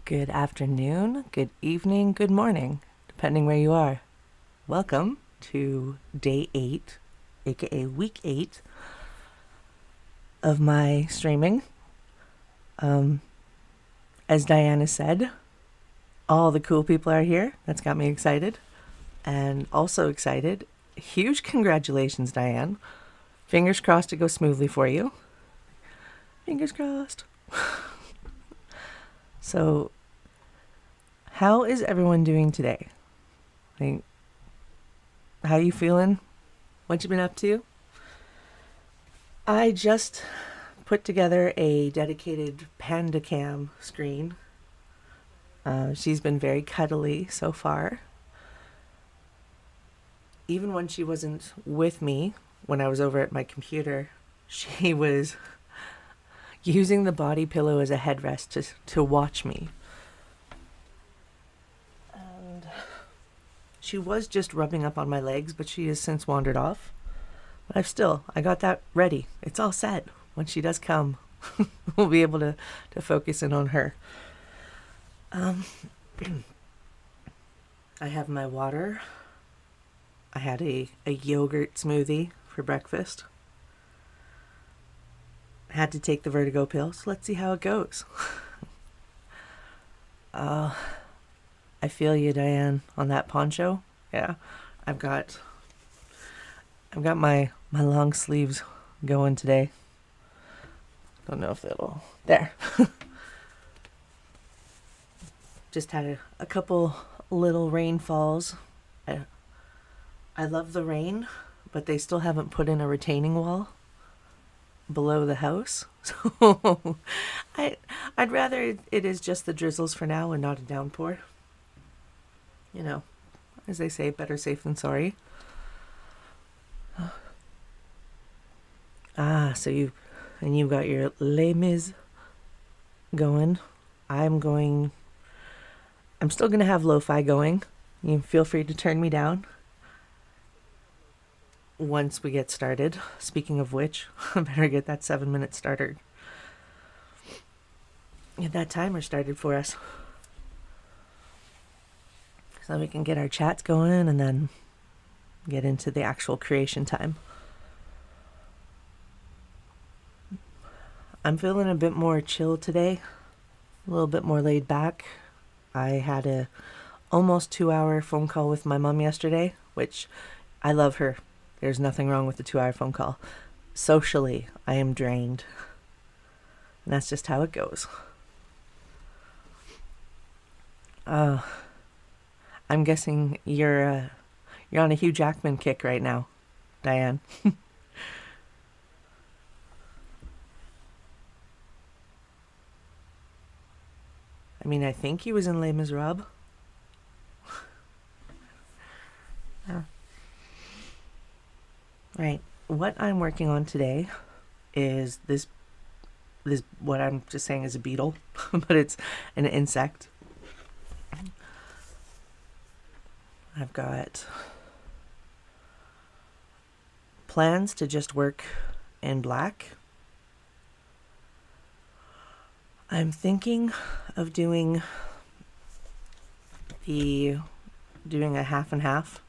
Good afternoon, good evening, good morning, depending where you are. Welcome to day 8, aka week 8 of my streaming. As Diana said, all the cool people are here. That's got me excited. And also excited, huge congratulations, Diane. Fingers crossed it goes smoothly for you. Fingers crossed. So, how is everyone doing today? Like, how you feeling? What you been up to? I just put together a dedicated Panda Cam screen. She's been very cuddly so far. Even when she wasn't with me, when I was over at my computer, she was using the body pillow as a headrest to watch me. And she was just rubbing up on my legs, but she has since wandered off. But I got that ready. It's all set. When she does come, we'll be able to focus in on her. I have my water. I had a yogurt smoothie for breakfast. I had to take the vertigo pill, so let's see how it goes. I feel you, Diane, on that poncho. Yeah, I've got my long sleeves going today. Don't know if that'll... There. Just had a couple little rainfalls. I love the rain, but they still haven't put in a retaining wall below the house. So I'd rather it is just the drizzles for now and not a downpour. You know, as they say, better safe than sorry. So you've got your Les Mis going. I'm still going to have lo-fi going. You feel free to turn me down once we get started. Speaking of which, I better get that 7-minute starter. Get that timer started for us. So we can get our chats going and then get into the actual creation time. I'm feeling a bit more chill today, a little bit more laid back. I had a almost 2-hour phone call with my mom yesterday, which I love her. There's nothing wrong with the 2-hour phone call. Socially, I am drained. And that's just how it goes. I'm guessing you're on a Hugh Jackman kick right now, Diane. I mean, I think he was in Les Miserables. Right. What I'm working on today is this what I'm just saying is a beetle, but it's an insect. I've got plans to just work in black. I'm thinking of doing a half and half,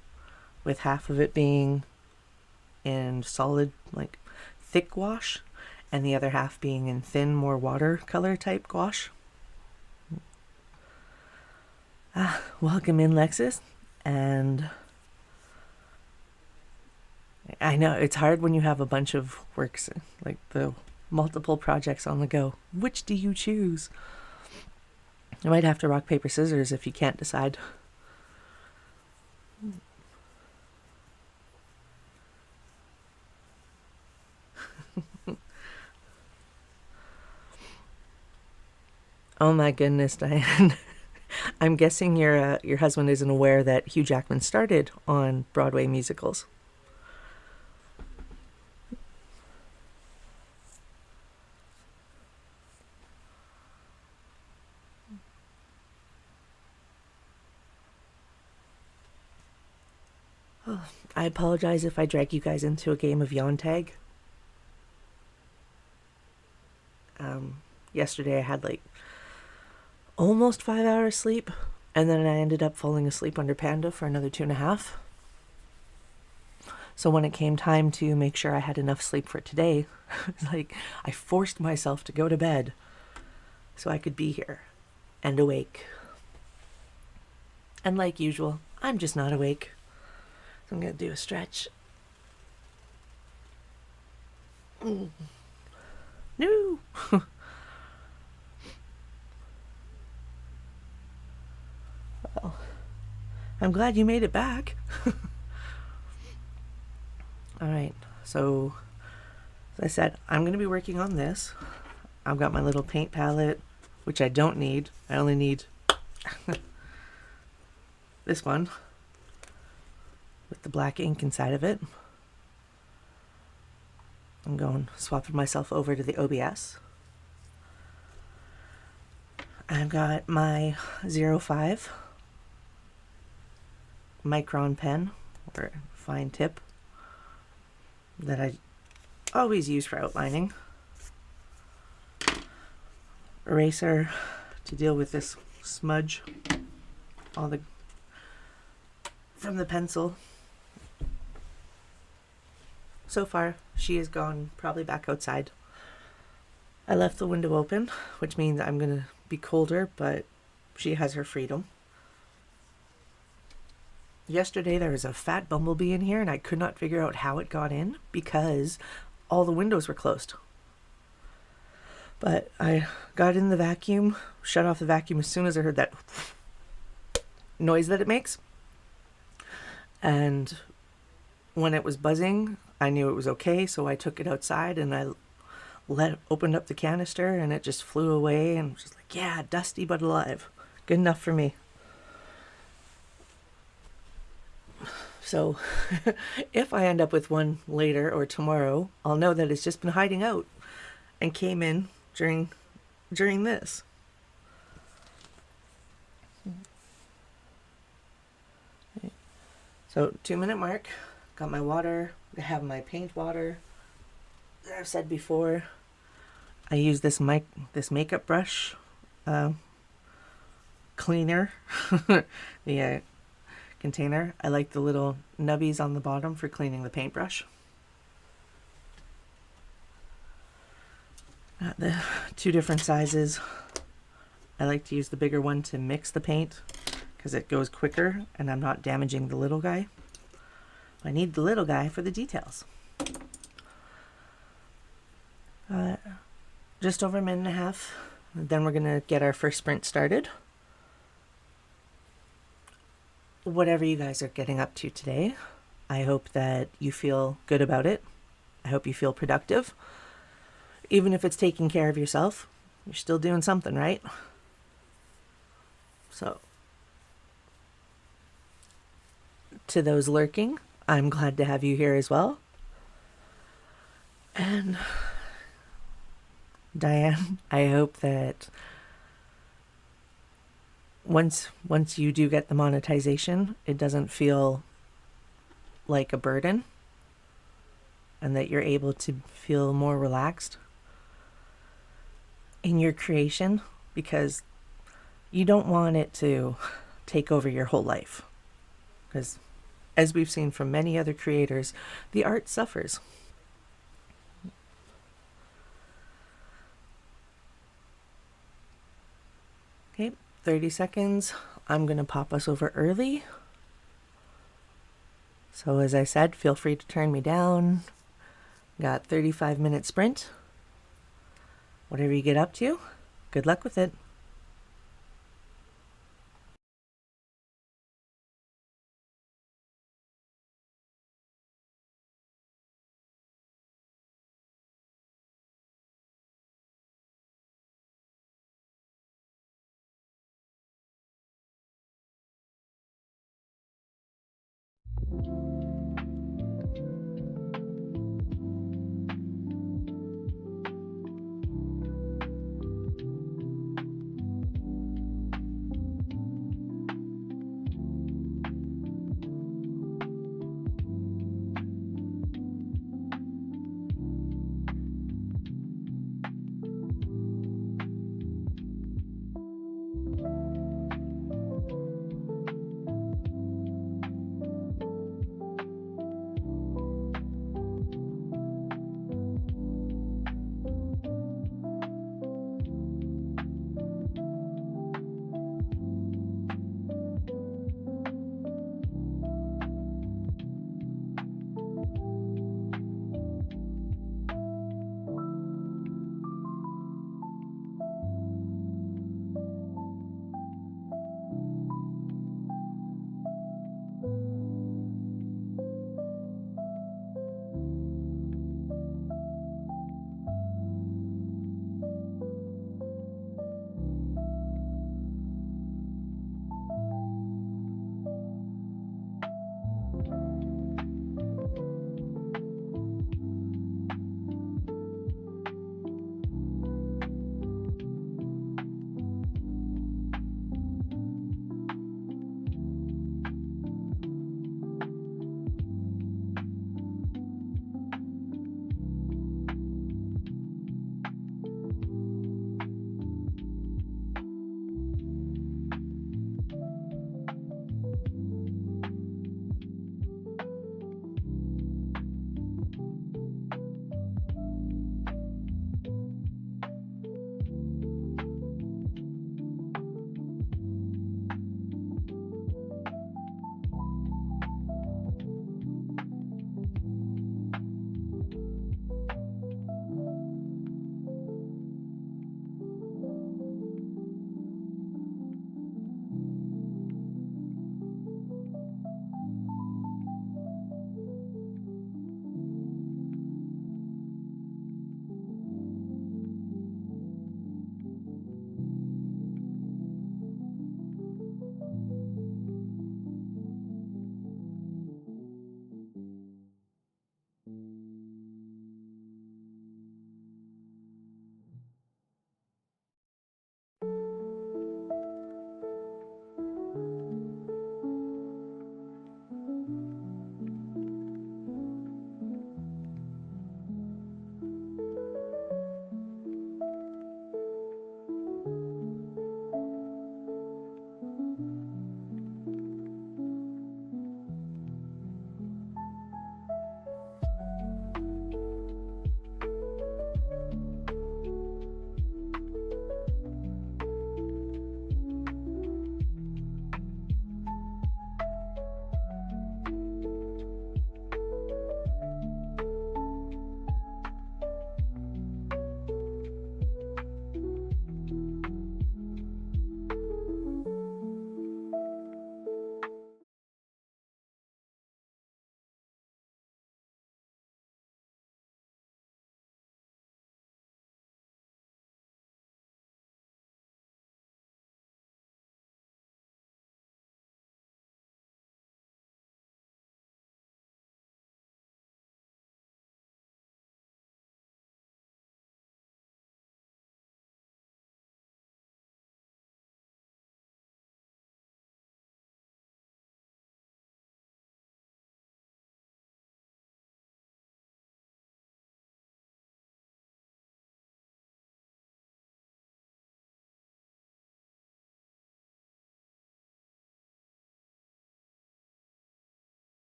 with half of it being in solid, like, thick gouache, and the other half being in thin, more watercolor type gouache. Welcome in, Lexus. And I know it's hard when you have a bunch of works, like the multiple projects on the go. Which do you choose? You might have to rock, paper, scissors if you can't decide. Oh my goodness, Diane. I'm guessing your husband isn't aware that Hugh Jackman started on Broadway musicals. Oh, I apologize if I drag you guys into a game of yawn tag. Yesterday I had like almost 5 hours sleep, and then I ended up falling asleep under Panda for another 2.5. So when it came time to make sure I had enough sleep for today, like I forced myself to go to bed so I could be here and awake. And like usual, I'm just not awake. So I'm gonna do a stretch. No. Well, I'm glad you made it back. All right, so as I said, I'm going to be working on this. I've got my little paint palette, which I don't need. I only need this one with the black ink inside of it. I'm going swapping myself over to the OBS. I've got my 05 micron pen or fine tip that I always use for outlining. Eraser to deal with this smudge from the pencil. So far, she has gone probably back outside. I left the window open, which means I'm going to be colder, but she has her freedom. Yesterday there was a fat bumblebee in here and I could not figure out how it got in because all the windows were closed. But I got in the vacuum, shut off the vacuum as soon as I heard that noise that it makes. And when it was buzzing, I knew it was okay, so I took it outside and I opened up the canister and it just flew away and was just like, yeah, dusty but alive. Good enough for me. So if I end up with one later or tomorrow, I'll know that it's just been hiding out and came in during this. So 2-minute mark, got my water, I have my paint water. I've said before, I use this makeup brush cleaner, the container. I like the little nubbies on the bottom for cleaning the paintbrush. Got the 2 different sizes. I like to use the bigger one to mix the paint because it goes quicker and I'm not damaging the little guy. I need the little guy for the details. Just over a minute and a half. Then we're gonna get our first sprint started. Whatever you guys are getting up to today, I hope that you feel good about it. I hope you feel productive. Even if it's taking care of yourself, you're still doing something, right? So, to those lurking, I'm glad to have you here as well. And Diane, I hope that once you do get the monetization, it doesn't feel like a burden and that you're able to feel more relaxed in your creation, because you don't want it to take over your whole life. Because as we've seen from many other creators, the art suffers. Okay, 30 seconds. I'm going to pop us over early. So as I said, feel free to turn me down. Got 35-minute sprint. Whatever you get up to, good luck with it.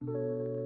you.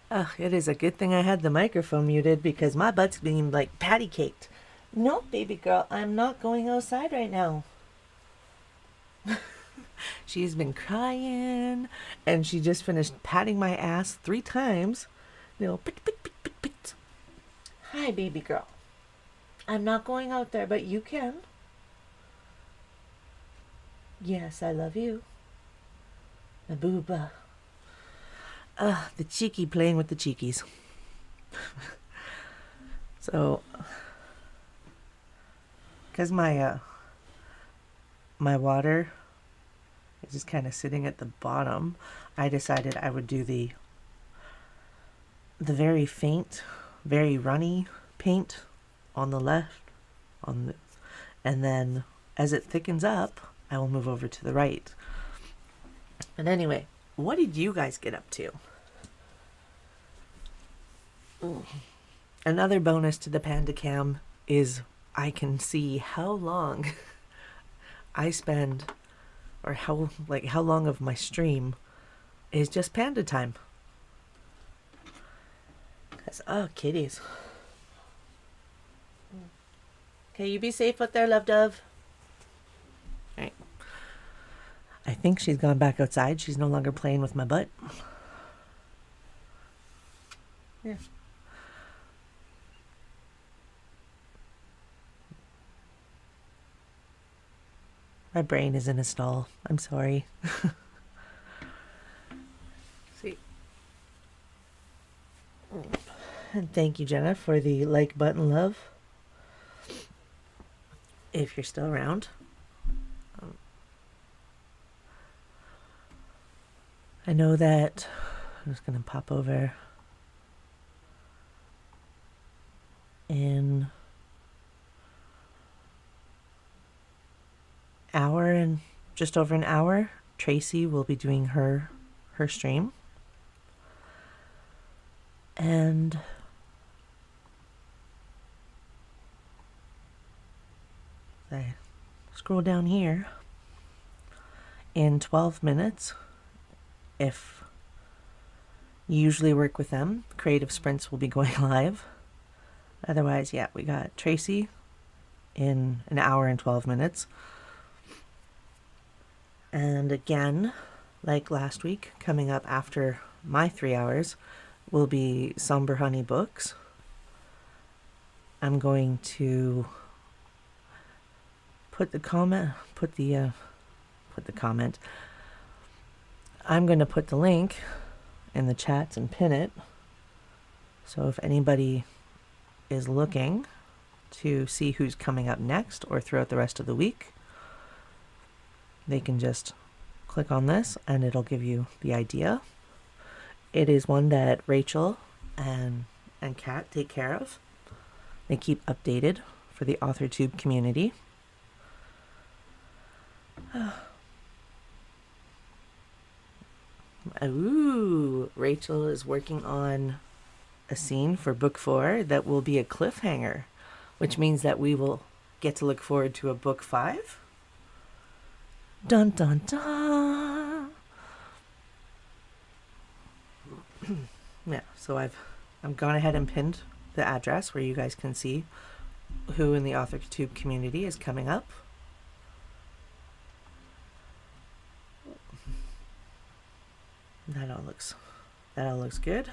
Ugh, it is a good thing I had the microphone muted because my butt's being like patty caked. No, baby girl, I'm not going outside right now. She's been crying and she just finished patting my ass 3 times. Pit, pit, pit, pit, pit. Hi, baby girl. I'm not going out there, but you can. Yes, I love you. My booba. The cheeky playing with the cheekies. So, because my water is just kind of sitting at the bottom, I decided I would do the very faint, very runny paint on the left, and then as it thickens up, I will move over to the right. But anyway, what did you guys get up to? Ooh. Another bonus to the Panda Cam is I can see how long I spend, or how long of my stream is just panda time. Cause kitties. Okay, you be safe out there, love dove. All right. I think she's gone back outside. She's no longer playing with my butt. Yeah. My brain is in a stall. I'm sorry. See. And thank you, Jenna, for the like button, love. If you're still around. I know that I'm just going to pop over in hour and just over an hour. Tracy will be doing her stream. And I scroll down here. In 12 minutes, if you usually work with them, creative sprints will be going live. Otherwise, yeah, we got Tracy in an hour and 12 minutes. And again, like last week, coming up after my 3 hours will be Somber Honey Books. I'm going to put the comment. I'm going to put the link in the chats and pin it. So if anybody is looking to see who's coming up next or throughout the rest of the week, they can just click on this and it'll give you the idea. It is one that Rachel and Kat take care of. They keep updated for the AuthorTube community. Ooh, Rachel is working on a scene for book 4 that will be a cliffhanger, which means that we will get to look forward to a book 5. Dun dun dun. Yeah, so I'm gone ahead and pinned the address where you guys can see who in the AuthorTube community is coming up. That all looks good.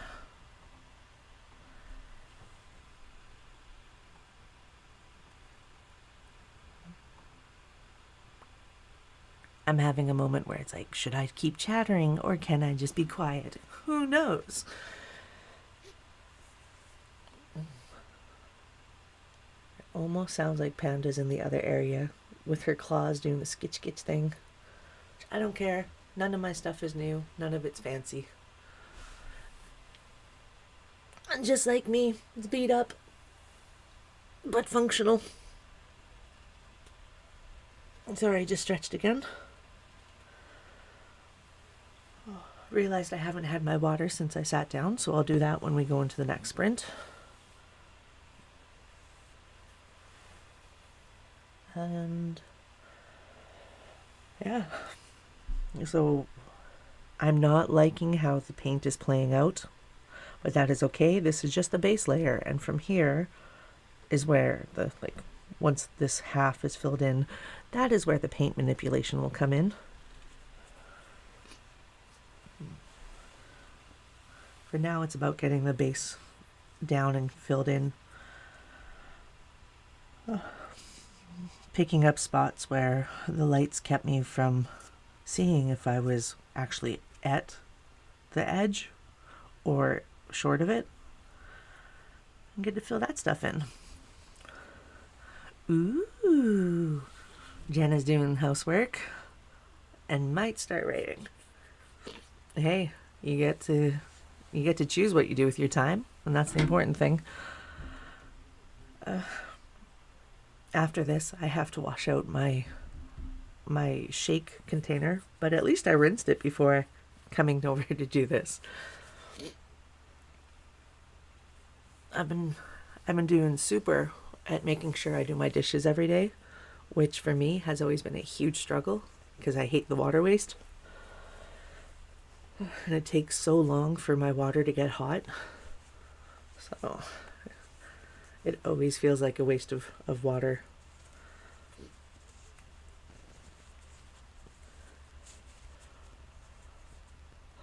I'm having a moment where it's like, should I keep chattering or can I just be quiet? Who knows? It almost sounds like Panda's in the other area with her claws doing the skitch skitch thing. I don't care. None of my stuff is new. None of it's fancy. And just like me, it's beat up, but functional. Sorry, I just stretched again. Realized I haven't had my water since I sat down, so I'll do that when we go into the next sprint. And yeah, so I'm not liking how the paint is playing out. but that is okay. This is just the base layer, and from here is where the, like, once this half is filled in, that is where the paint manipulation will come in. For now, it's about getting the base down and filled in. Picking up spots where the lights kept me from seeing if I was actually at the edge or short of it. And get to fill that stuff in. Ooh, Jenna's doing housework and might start writing. Hey, you get to choose what you do with your time, and that's the important thing. After this, I have to wash out my shake container, but at least I rinsed it before coming over to do this. I've been doing super at making sure I do my dishes every day, which for me has always been a huge struggle because I hate the water waste. And it takes so long for my water to get hot. So it always feels like a waste of water.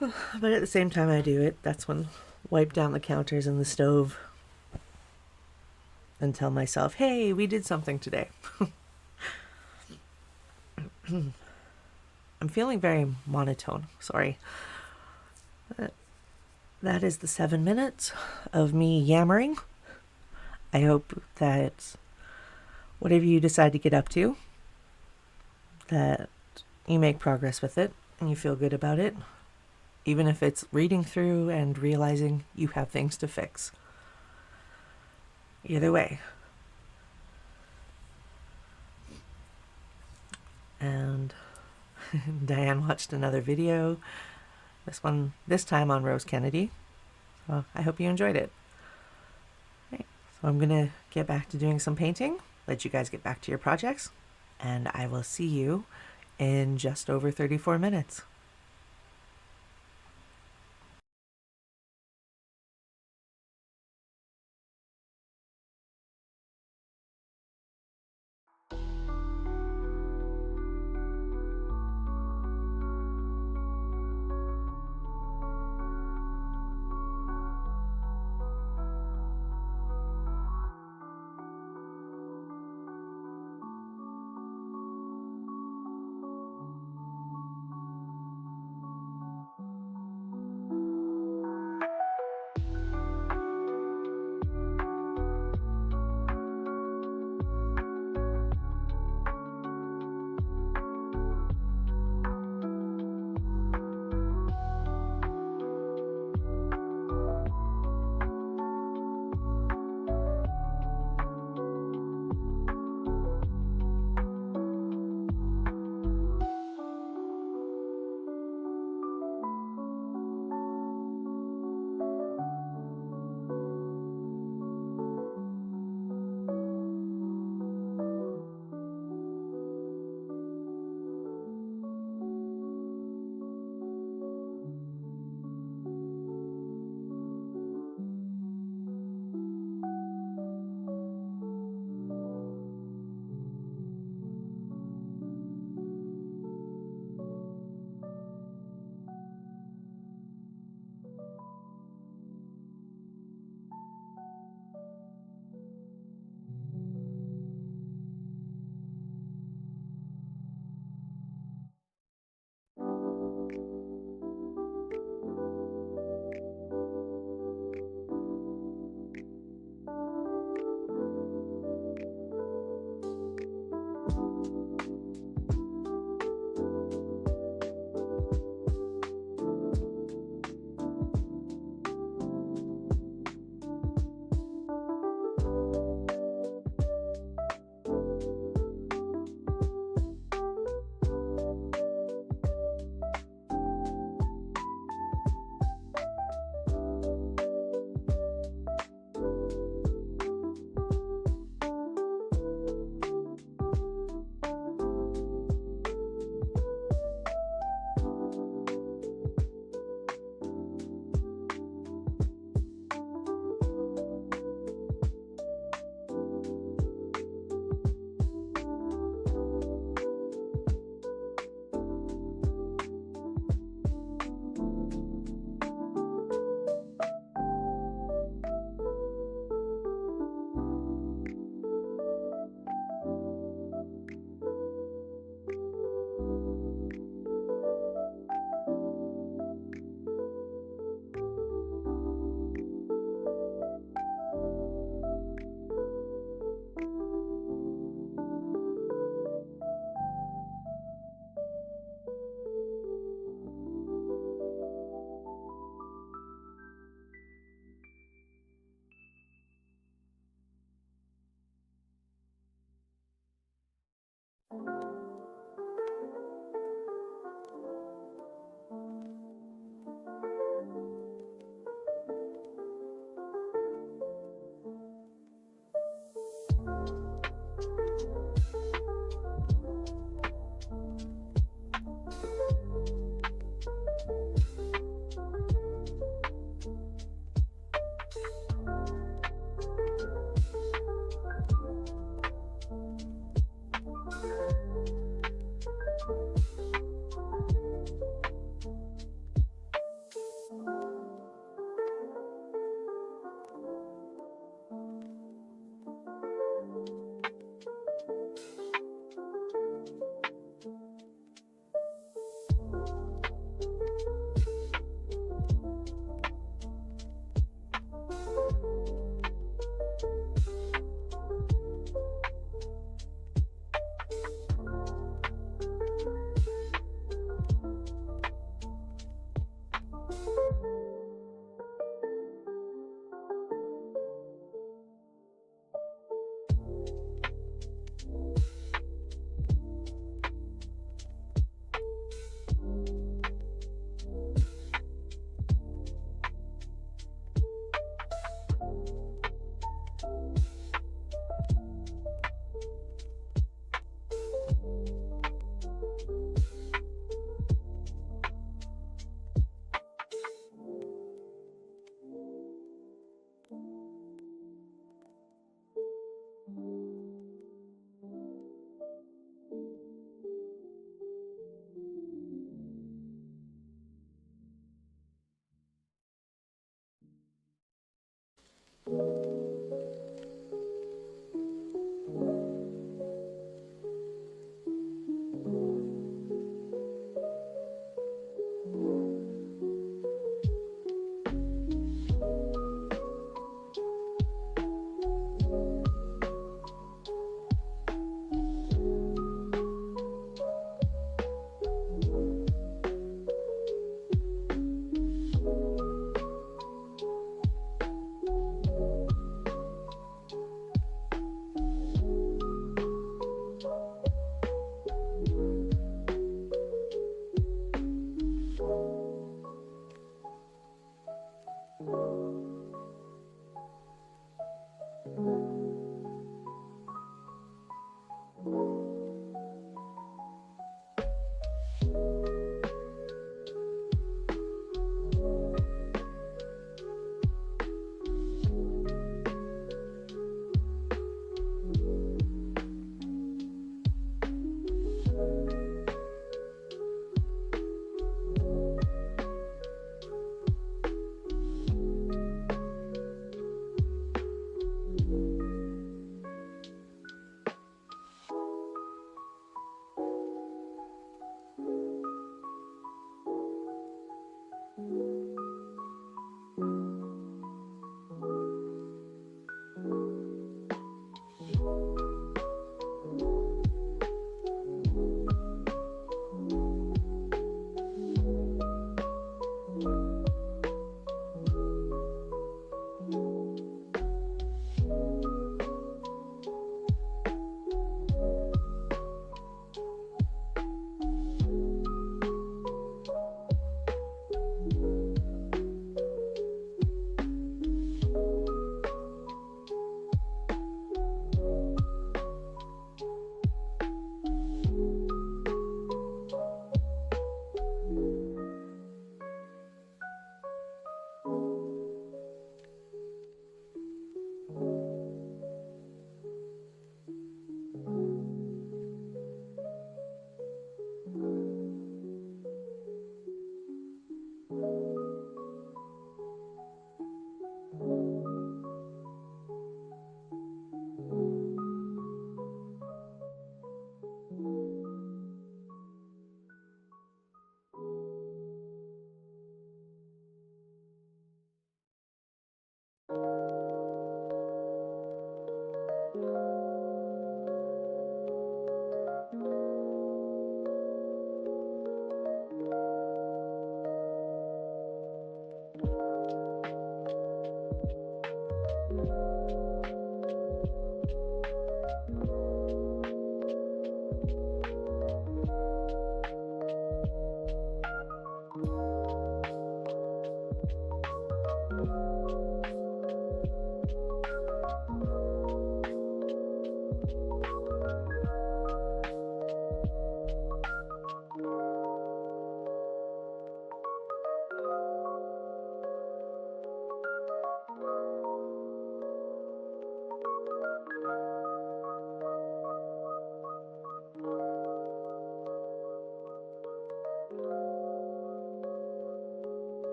But at the same time I do it, that's when wipe down the counters and the stove and tell myself, hey, we did something today. I'm feeling very monotone, sorry. That is the 7 minutes of me yammering. I hope that whatever you decide to get up to, that you make progress with it and you feel good about it, even if it's reading through and realizing you have things to fix. Either way. And Diane watched another video, this time on Rose Kennedy. So I hope you enjoyed it. Okay, so I'm gonna get back to doing some painting, let you guys get back to your projects, and I will see you in just over 34 minutes.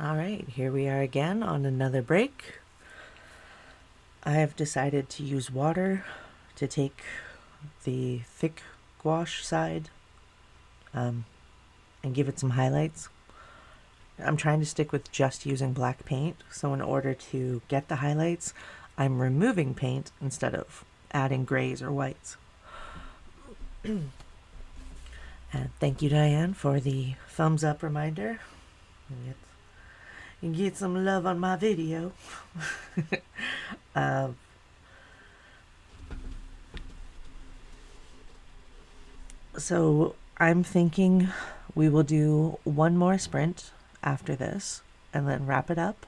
All right, here we are again on another break. I've decided to use water to take the thick gouache side and give it some highlights. I'm trying to stick with just using black paint, so in order to get the highlights, I'm removing paint instead of adding grays or whites. And thank you, Diane, for the thumbs up reminder. You get some love on my video. So I'm thinking we will do one more sprint after this and then wrap it up.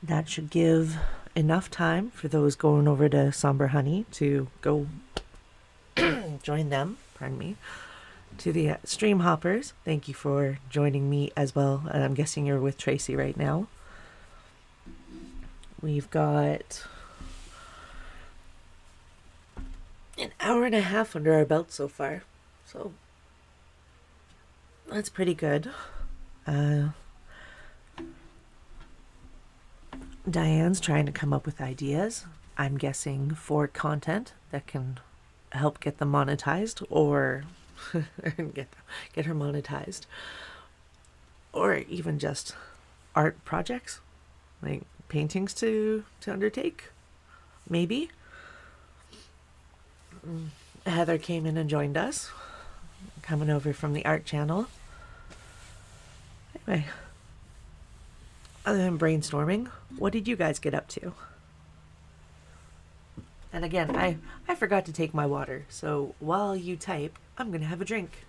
That should give enough time for those going over to Somber Honey to go join them, pardon me. To the stream hoppers, thank you for joining me as well. And I'm guessing you're with Tracy right now. We've got an hour and a half under our belt so far, so that's pretty good. Diane's trying to come up with ideas, I'm guessing, for content that can help get them monetized, or get her monetized, or even just art projects like paintings to undertake, maybe. Heather came in and joined us, coming over from the art channel. Anyway, other than brainstorming, what did you guys get up to? And again, I forgot to take my water, so while you type, I'm gonna have a drink.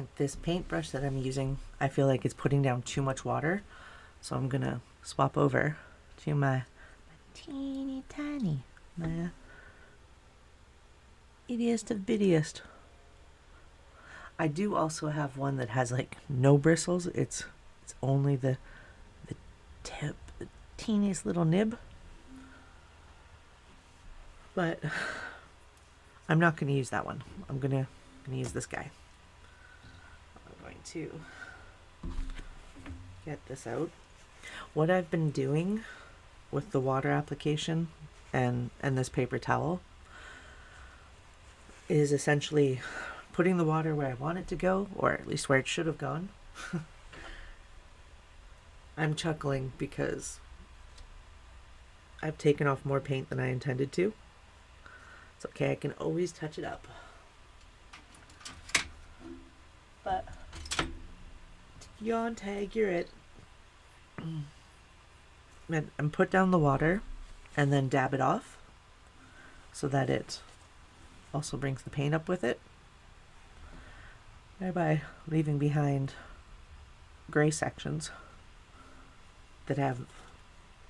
Like this paintbrush that I'm using, I feel like it's putting down too much water. So I'm gonna swap over to my teeny tiny, my ittiest of bittiest. I do also have one that has like no bristles. It's only the tip, the teeniest little nib. But I'm not gonna use that one. I'm gonna use this guy. I'm going to get this out. What I've been doing with the water application and this paper towel is essentially putting the water where I want it to go, or at least where it should have gone. I'm chuckling because I've taken off more paint than I intended to. It's okay, I can always touch it up. But yawn tag, you're it. And put down the water and then dab it off so that it also brings the paint up with it, thereby leaving behind gray sections that have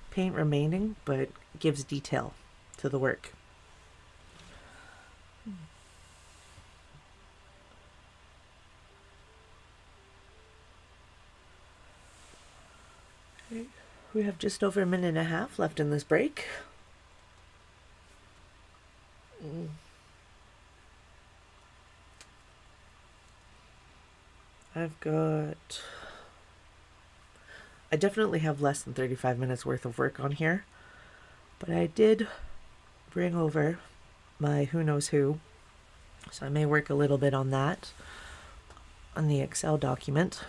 paint remaining but gives detail to the work. Okay. We have just over a minute and a half left in this break. I definitely have less than 35 minutes worth of work on here, but I did bring over my who knows who, so I may work a little bit on that on the Excel document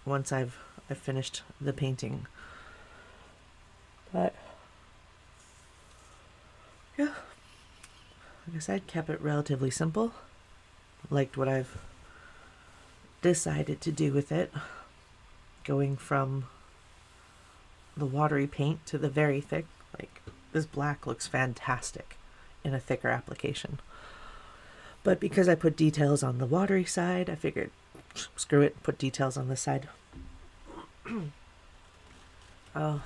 once I've finished the painting. But yeah, like I said, kept it relatively simple. Liked what I've decided to do with it, going from the watery paint to the very thick. Like, this black looks fantastic in a thicker application, but because I put details on the watery side, I figured screw it, put details on this side. Oh,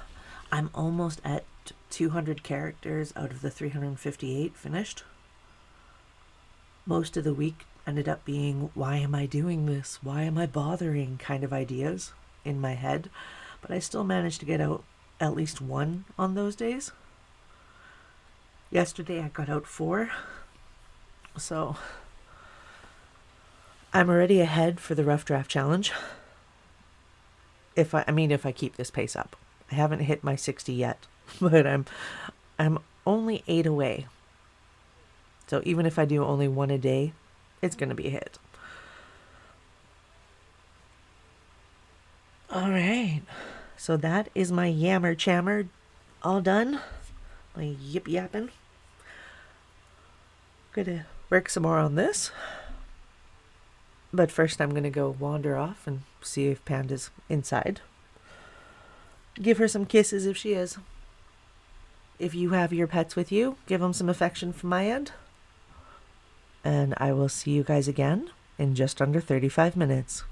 I'm almost at 200 characters out of the 358 finished. Most of the week ended up being, why am I doing this? Why am I bothering kind of ideas in my head. But I still managed to get out at least one on those days. Yesterday I got out 4. So I'm already ahead for the rough draft challenge. If I keep this pace up. I haven't hit my 60 yet, but I'm only 8 away. So even if I do only 1 a day, it's going to be a hit. All right. So that is my yammer chammer all done. My yip yapping. Gonna work some more on this. But first I'm gonna go wander off and see if Panda's inside. Give her some kisses if she is. If you have your pets with you, give them some affection from my end. And I will see you guys again in just under 35 minutes.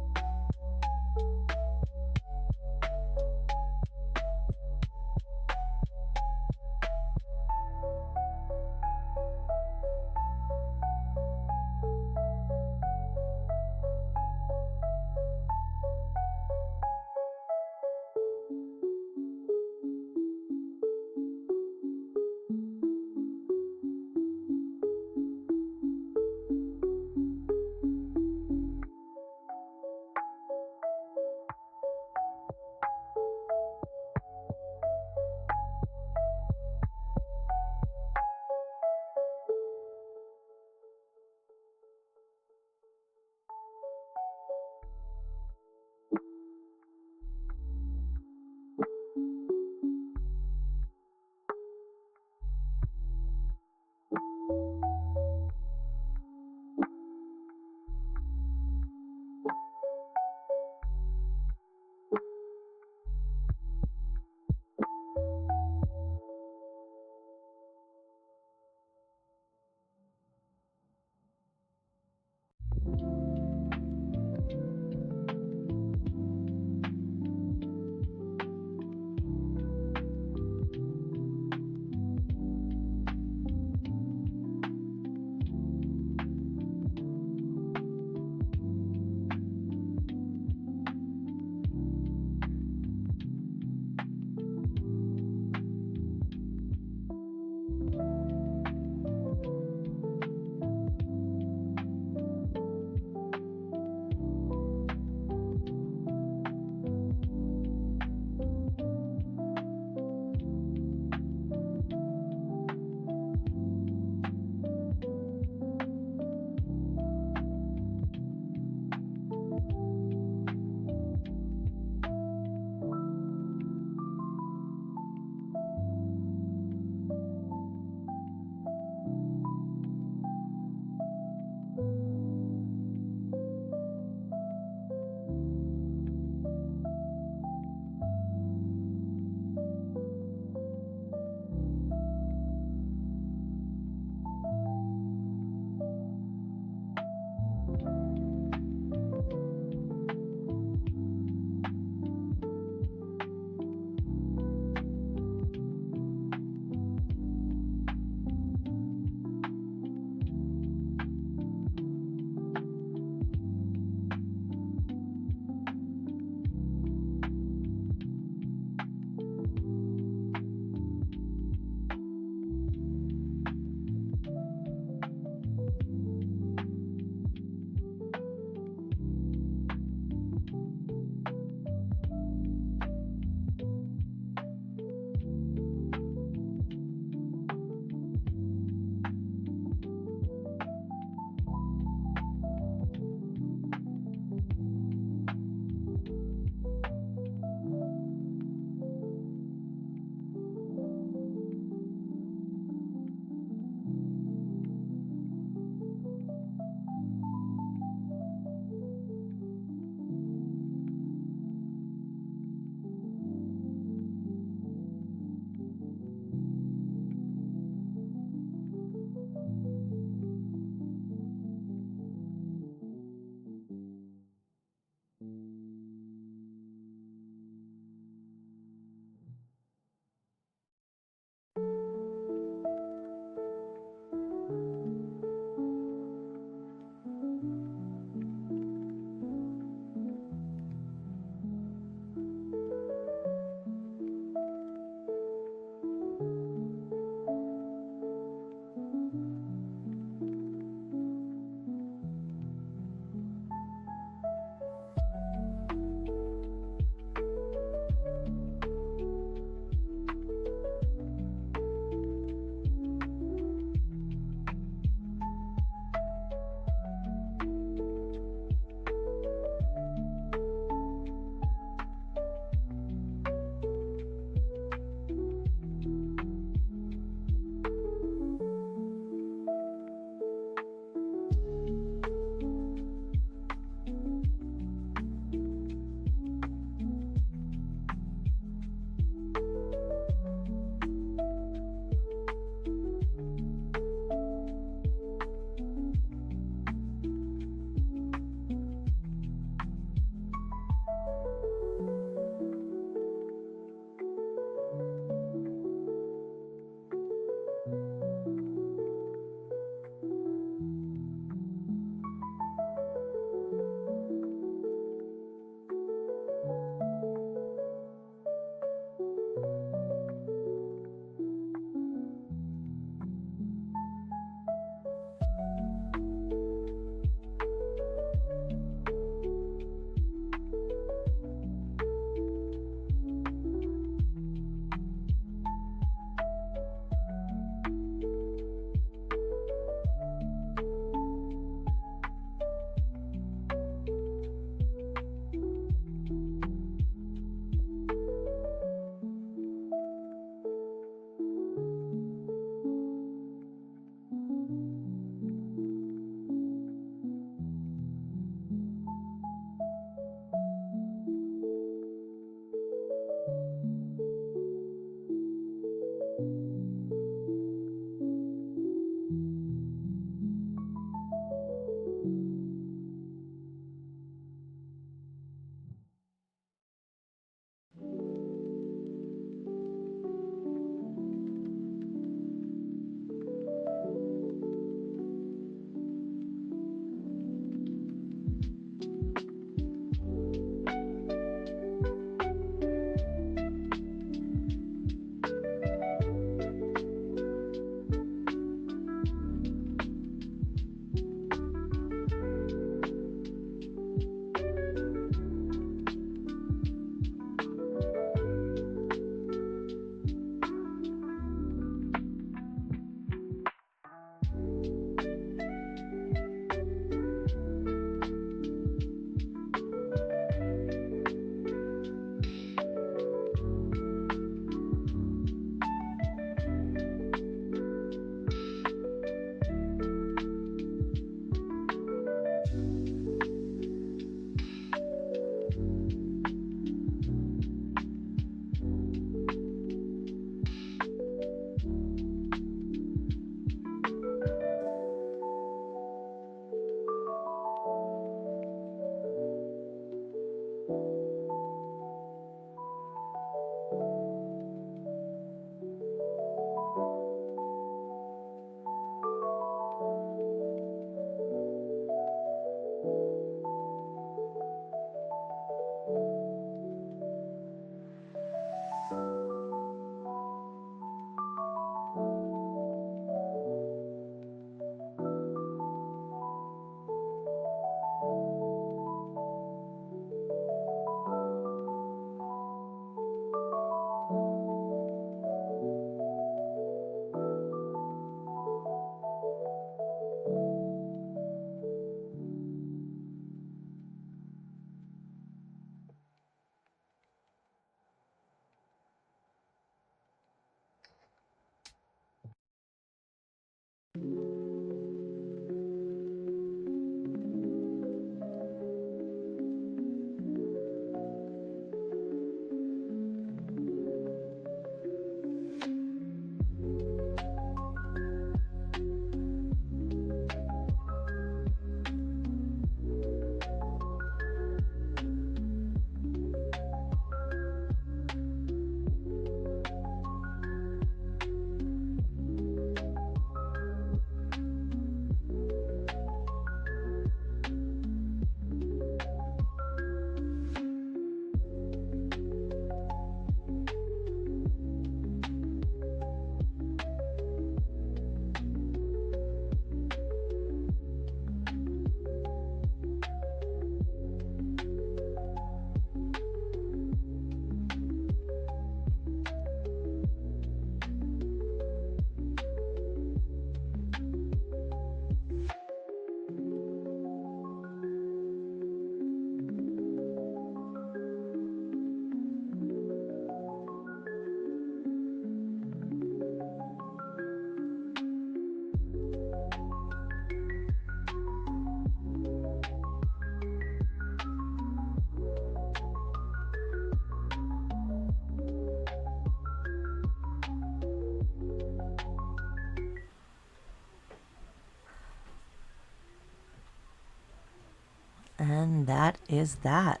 And that is that.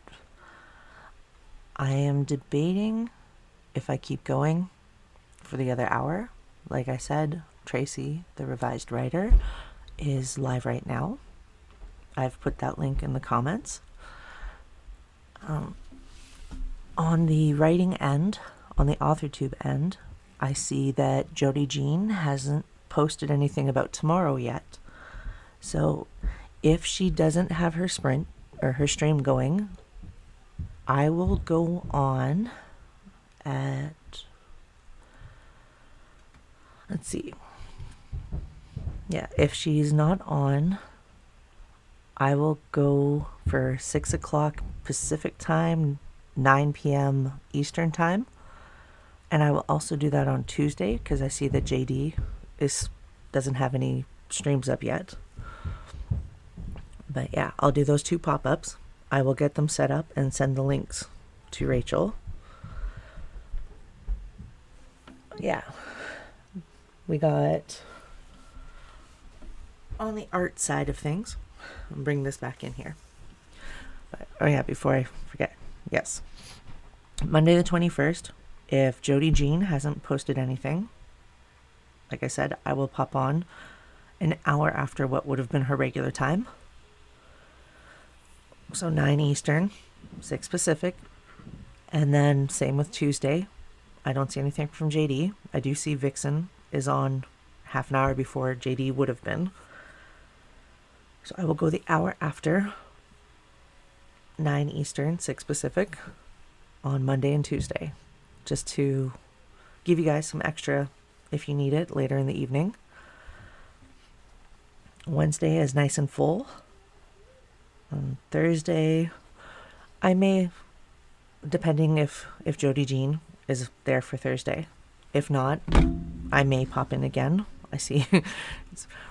I am debating if I keep going for the other hour. Like I said, Tracy, the revised writer, is live right now. I've put that link in the comments. On the writing end, on the AuthorTube end, I see that Jody Jean hasn't posted anything about tomorrow yet. So if she doesn't have her sprint or her stream going, I will go on at, let's see. Yeah, if she's not on, I will go for 6 o'clock Pacific time, 9 p.m. Eastern time. And I will also do that on Tuesday because I see that JD doesn't have any streams up yet. But yeah, I'll do those 2 pop-ups. I will get them set up and send the links to Rachel. Yeah. We got, on the art side of things, I'll bring this back in here. But, oh yeah, before I forget. Yes. Monday the 21st, if Jody Jean hasn't posted anything, like I said, I will pop on an hour after what would have been her regular time. So 9 Eastern, 6 Pacific. And then same with Tuesday. I don't see anything from JD. I do see Vixen is on half an hour before JD would have been. So I will go the hour after 9 Eastern, 6 Pacific on Monday and Tuesday. Just to give you guys some extra if you need it later in the evening. Wednesday is nice and full. On Thursday, I may, depending if Jody Jean is there for Thursday. If not, I may pop in again. I see.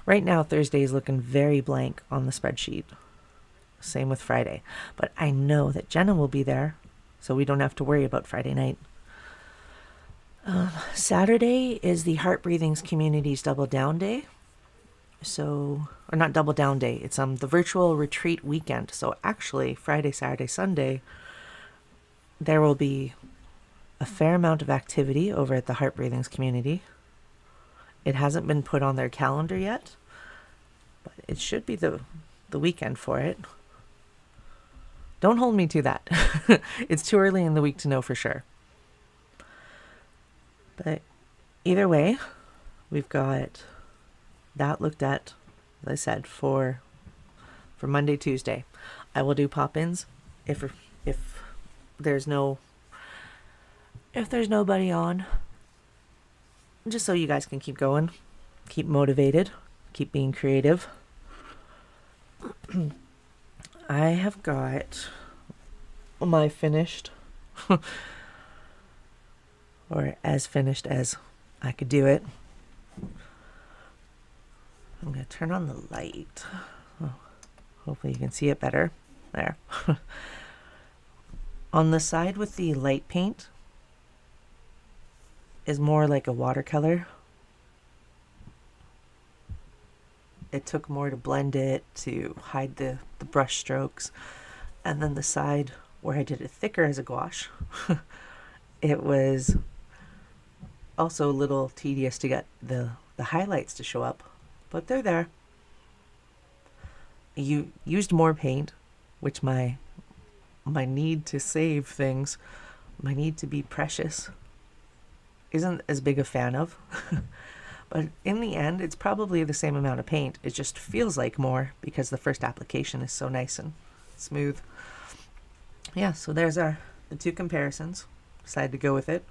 Right now, Thursday is looking very blank on the spreadsheet. Same with Friday. But I know that Jenna will be there, so we don't have to worry about Friday night. Saturday is the Heart Breathings Community's Double Down Day. So, or not Double Down Day, it's the virtual retreat weekend. So actually, Friday, Saturday, Sunday, there will be a fair amount of activity over at the Heart Breathings Community. It hasn't been put on their calendar yet, but it should be the weekend for it. Don't hold me to that. It's too early in the week to know for sure. But either way, we've got that looked at, as I said, for Monday, Tuesday. I will do pop-ins if there's nobody on, just so you guys can keep going, keep motivated, keep being creative. I have got my finished, or as finished as I could do it. I'm going to turn on the light. Oh, hopefully you can see it better. There. On the side with the light paint is more like a watercolor. It took more to blend it, to hide the brush strokes. And then the side where I did it thicker as a gouache, it was also a little tedious to get the highlights to show up. But they're there. You used more paint, which my need to save things, my need to be precious, isn't as big a fan of. But in the end, it's probably the same amount of paint. It just feels like more because the first application is so nice and smooth. Yeah, so there's the 2 comparisons. Decided to go with it.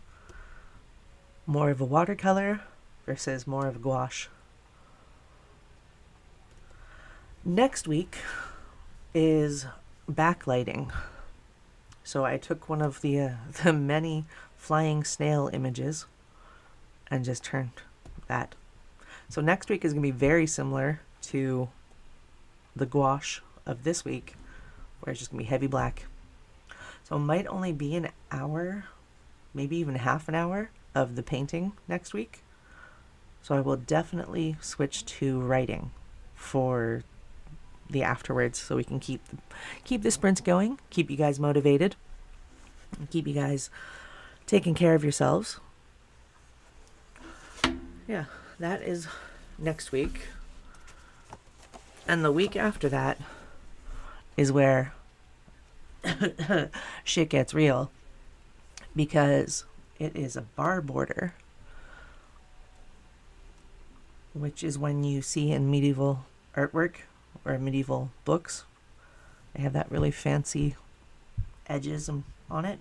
More of a watercolor versus more of a gouache. Next week is backlighting. So I took one of the many flying snail images and just turned that. So next week is going to be very similar to the gouache of this week, where it's just going to be heavy black. So it might only be an hour, maybe even half an hour of the painting next week. So I will definitely switch to writing for the afterwards, so we can keep the sprints going, keep you guys motivated, and keep you guys taking care of yourselves. Yeah, that is next week. And the week after that is where shit gets real, because it is a bar border, which is when you see in medieval artwork or medieval books, they have that really fancy edges on it.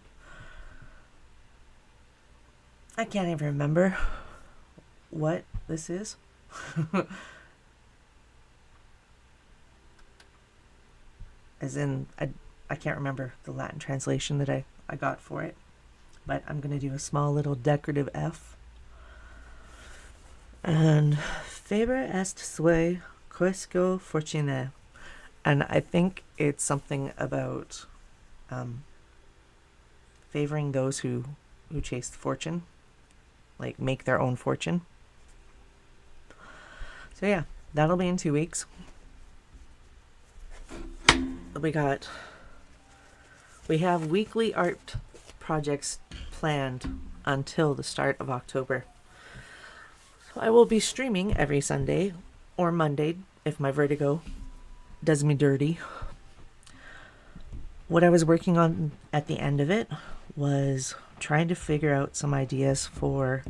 I can't even remember what this is. As in, I can't remember the Latin translation that I got for it, but I'm going to do a small little decorative F. And Faber est sui quisque fortunae. And I think it's something about favoring those who chase fortune, like make their own fortune. So yeah, that'll be in 2 weeks. We have weekly art projects planned until the start of October. So I will be streaming every Sunday or Monday if my vertigo does me dirty. What I was working on at the end of it was trying to figure out some ideas for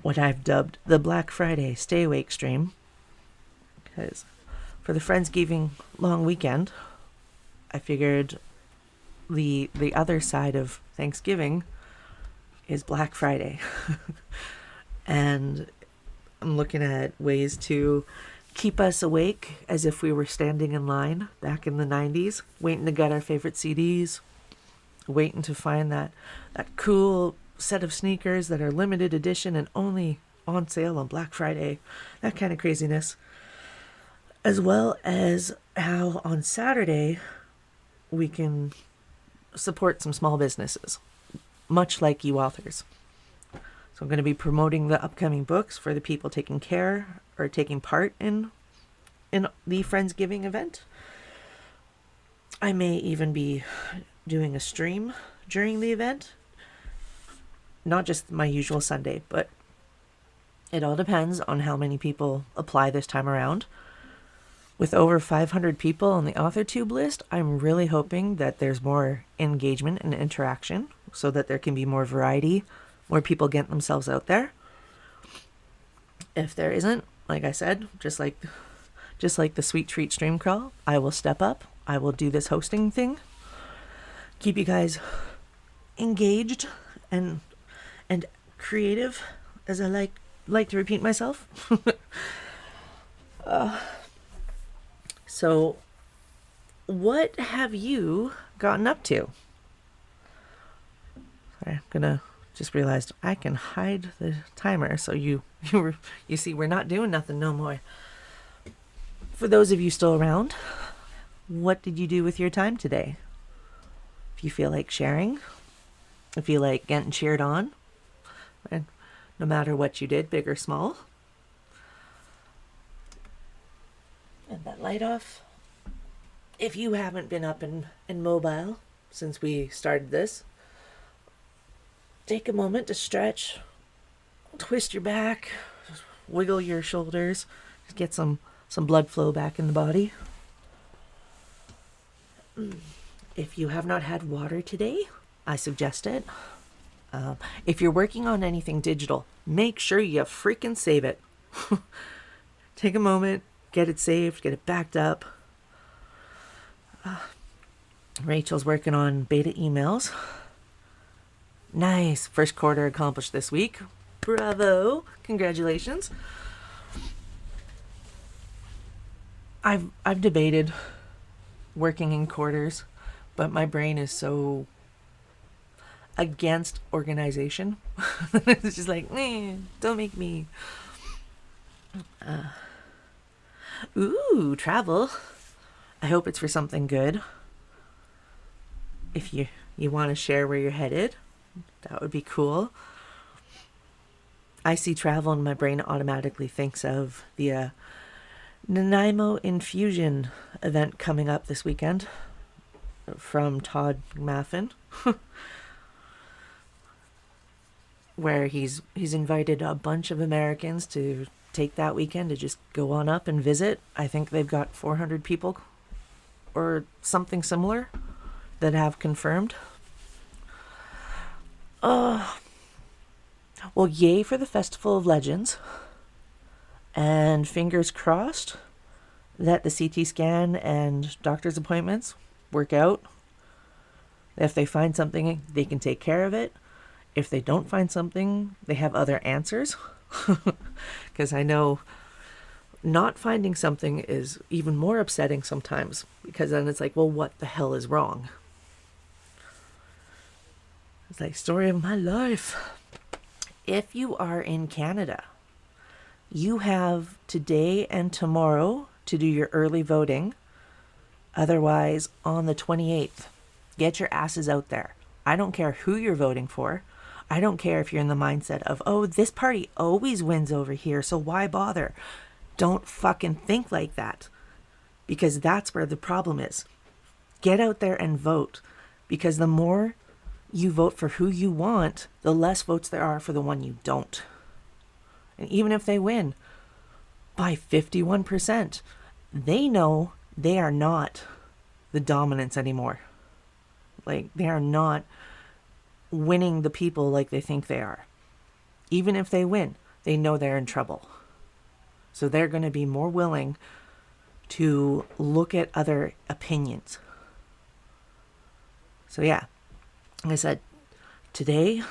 what I've dubbed the Black Friday Stay Awake stream. Because for the Friendsgiving long weekend, I figured the other side of Thanksgiving is Black Friday. And I'm looking at ways to keep us awake as if we were standing in line back in the 90s, waiting to get our favorite CDs, waiting to find that cool set of sneakers that are limited edition and only on sale on Black Friday, that kind of craziness. As well as how on Saturday we can support some small businesses, much like you authors. So I'm going to be promoting the upcoming books for the people taking care or taking part in the Friendsgiving event. I may even be doing a stream during the event. Not just my usual Sunday, but it all depends on how many people apply this time around. With over 500 people on the AuthorTube list, I'm really hoping that there's more engagement and interaction so that there can be more variety, more people getting themselves out there. If there isn't, like I said, just like the Sweet Treat stream crawl, I will step up. I will do this hosting thing. Keep you guys engaged and creative, as I like to repeat myself. So, what have you gotten up to? Sorry, I'm gonna just realized I can hide the timer, so you see we're not doing nothing no more. For those of you still around, what did you do with your time today? If you feel like sharing, if you like getting cheered on, and no matter what you did, big or small. And that light off. If you haven't been up and mobile since we started this, take a moment to stretch, twist your back, wiggle your shoulders, just get some blood flow back in the body. If you have not had water today, I suggest it. If you're working on anything digital, make sure you freaking save it. Take a moment, get it saved, get it backed up. Rachel's working on beta emails. Nice. First quarter accomplished this week. Bravo. Congratulations. I've debated working in quarters, but my brain is so against organization. It's just like, don't make me. Ooh, travel. I hope it's for something good. If you want to share where you're headed, that would be cool. I see travel and my brain automatically thinks of the Nanaimo Infusion event coming up this weekend from Todd Maffin, where he's invited a bunch of Americans to take that weekend to just go on up and visit. I think they've got 400 people or something similar that have confirmed. Well, yay for the Festival of Legends. And fingers crossed that the CT scan and doctor's appointments work out. If they find something, they can take care of it. If they don't find something, they have other answers. Because I know not finding something is even more upsetting sometimes, because then it's like, well, what the hell is wrong? It's like, story of my life. If you are in Canada, you have today and tomorrow to do your early voting. Otherwise, on the 28th, get your asses out there. I don't care who you're voting for. I don't care if you're in the mindset of, oh, this party always wins over here, so why bother? Don't fucking think like that. Because that's where the problem is. Get out there and vote. Because the more you vote for who you want, the less votes there are for the one you don't. And even if they win by 51%, they know they are not the dominance anymore. Like, they are not winning the people like they think they are. Even if they win, they know they're in trouble. So they're going to be more willing to look at other opinions. So yeah, like I said, today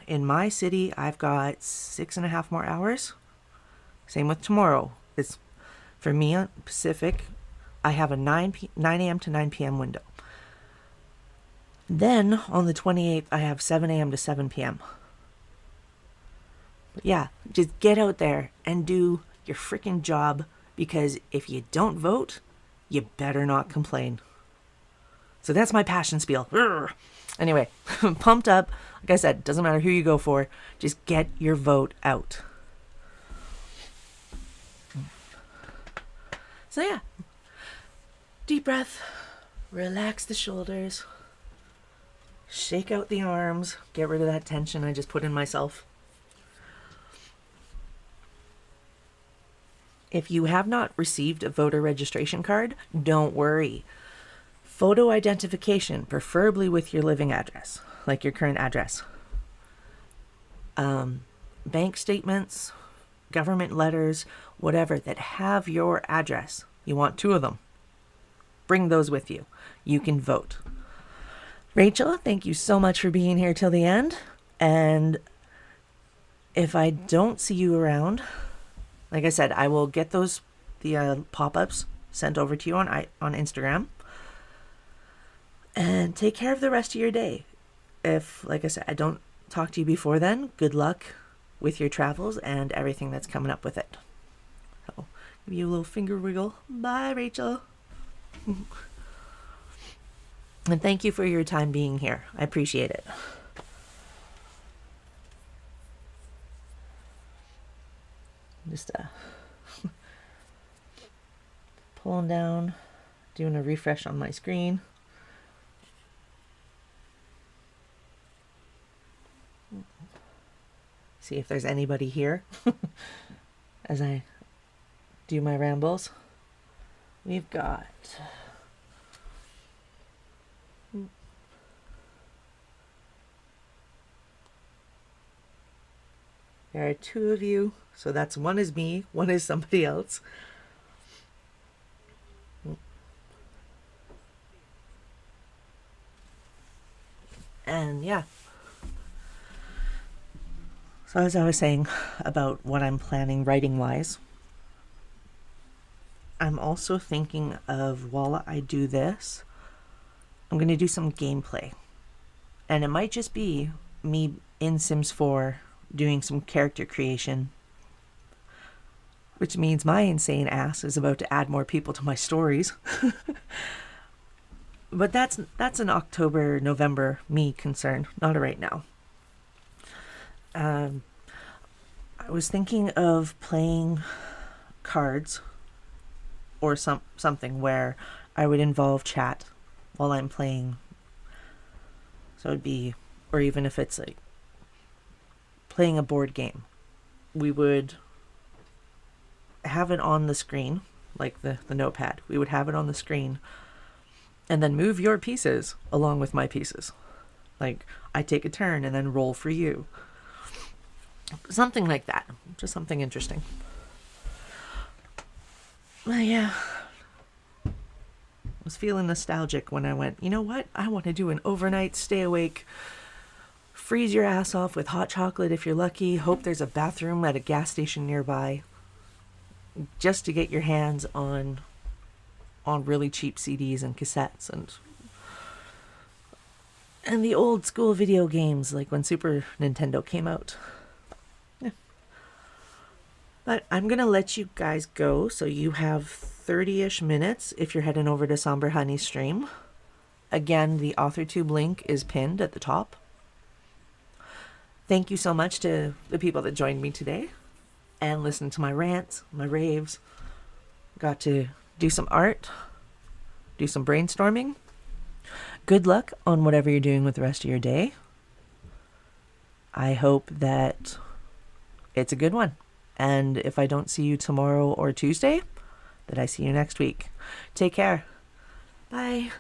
in my city, I've got 6.5 more hours. Same with tomorrow. It's for me on Pacific. I have a 9 a.m. to 9 p.m. window. Then on the 28th, I have 7 a.m. to 7 p.m. Yeah, just get out there and do your freaking job, because if you don't vote, you better not complain. So that's my passion spiel. Urgh. Anyway, pumped up. Like I said, doesn't matter who you go for. Just get your vote out. So yeah, deep breath, relax the shoulders, shake out the arms, get rid of that tension I just put in myself. If you have not received a voter registration card, don't worry. Photo identification, preferably with your living address, like your current address. Bank statements, government letters, whatever that have your address. You want 2 of them. Bring those with you. You can vote. Rachel, thank you so much for being here till the end. And if I don't see you around, like I said, I will get the pop-ups sent over to you on Instagram. And take care of the rest of your day. If, like I said, I don't talk to you before then, good luck with your travels and everything that's coming up with it. So, give you a little finger wiggle. Bye, Rachel. And thank you for your time being here. I appreciate it. Just pulling down, doing a refresh on my screen. See if there's anybody here as I do my rambles. We've got there are 2 of you, so that's one is me, one is somebody else. And yeah. So as I was saying about what I'm planning writing-wise, I'm also thinking of, while I do this, I'm going to do some gameplay. And it might just be me in Sims 4 doing some character creation, which means my insane ass is about to add more people to my stories. But that's an October, November me concern, not a right now. I was thinking of playing cards or something where I would involve chat while I'm playing. So it'd be, or even if it's like playing a board game, we would have it on the screen, like the notepad. We would have it on the screen and then move your pieces along with my pieces. Like, I take a turn and then roll for you. Something like that. Just something interesting. Yeah. I was feeling nostalgic when I went, you know what? I want to do an overnight stay awake, freeze your ass off with hot chocolate if you're lucky, hope there's a bathroom at a gas station nearby, just to get your hands on really cheap CDs and cassettes and the old school video games, like when Super Nintendo came out. Yeah. But I'm going to let you guys go, so you have 30-ish minutes if you're heading over to Somber Honey's stream. Again, the AuthorTube link is pinned at the top. Thank you so much to the people that joined me today and listened to my rants, my raves. Got to do some art, do some brainstorming. Good luck on whatever you're doing with the rest of your day. I hope that it's a good one. And if I don't see you tomorrow or Tuesday, that I see you next week. Take care. Bye.